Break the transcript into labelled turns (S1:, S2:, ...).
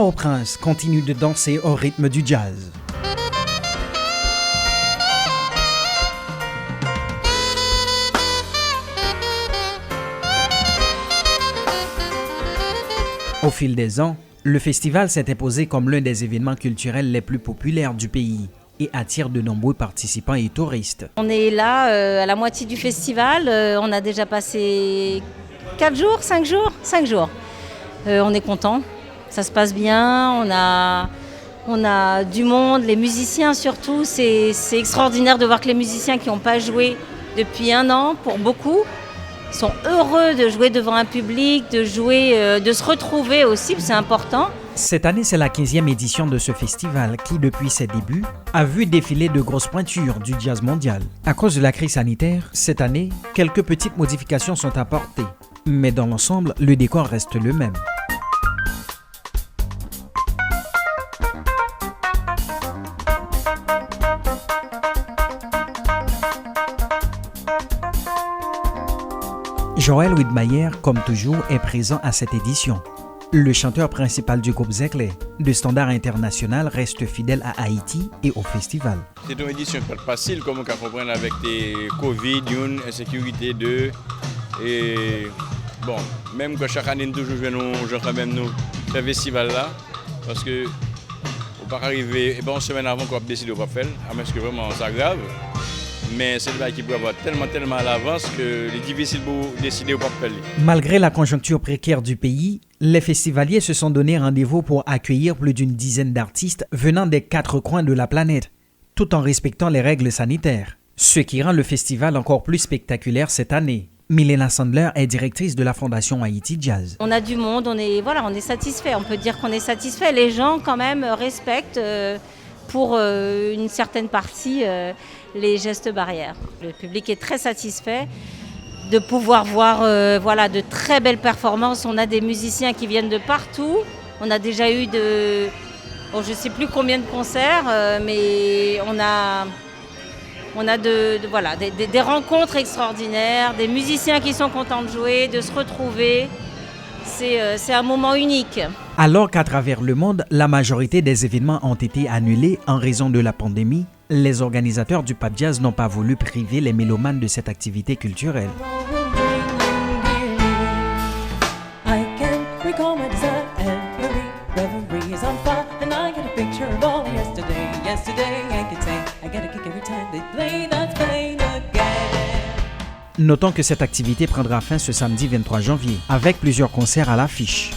S1: Port-au-Prince continue de danser au rythme du jazz. Au fil des ans, le festival s'est imposé comme l'un des événements culturels les plus populaires du pays et attire de nombreux participants et touristes.
S2: On est là à la moitié du festival, on a déjà passé 4 jours, 5 jours, 5 jours. On est content, ça se passe bien, on a du monde, les musiciens surtout, c'est extraordinaire de voir que les musiciens qui n'ont pas joué depuis 1 an, pour beaucoup, sont heureux de jouer devant un public, de jouer, de se retrouver aussi, c'est important.
S1: Cette année, c'est la 15e édition de ce festival qui, depuis ses débuts, a vu défiler de grosses pointures du jazz mondial. À cause de la crise sanitaire, cette année, quelques petites modifications sont apportées. Mais dans l'ensemble, le décor reste le même. Joël Widmayer, comme toujours, est présent à cette édition. Le chanteur principal du groupe Zekle, de standard international, reste fidèle à Haïti et au festival.
S3: C'est une édition pas facile, comme on peut comprendre avec les Covid, une insécurité, deux. Et bon, même que chaque année, nous toujours jouons quand même nous ce festival-là, parce que on peut arriver, et bon, une semaine avant qu'on décide de quoi faire, à moins que vraiment ça grave. Mais c'est le qui peut avoir tellement à l'avance que c'est difficile de décider ou pas faire.
S1: Malgré la conjoncture précaire du pays, les festivaliers se sont donné rendez-vous pour accueillir plus d'une dizaine d'artistes venant des 4 coins de la planète, tout en respectant les règles sanitaires. Ce qui rend le festival encore plus spectaculaire cette année. Milena Sandler est directrice de la Fondation Haïti Jazz.
S2: On a du monde, on est satisfait, on peut dire qu'on est satisfait. Les gens quand même respectent pour une certaine partie les gestes barrières. Le public est très satisfait de pouvoir voir de très belles performances. On a des musiciens qui viennent de partout. On a déjà eu je ne sais plus combien de concerts, mais on a des rencontres extraordinaires, des musiciens qui sont contents de jouer, de se retrouver. C'est un moment unique.
S1: Alors qu'à travers le monde, la majorité des événements ont été annulés en raison de la pandémie, les organisateurs du Pape Jazz n'ont pas voulu priver les mélomanes de cette activité culturelle. Notons que cette activité prendra fin ce samedi 23 janvier, avec plusieurs concerts à l'affiche.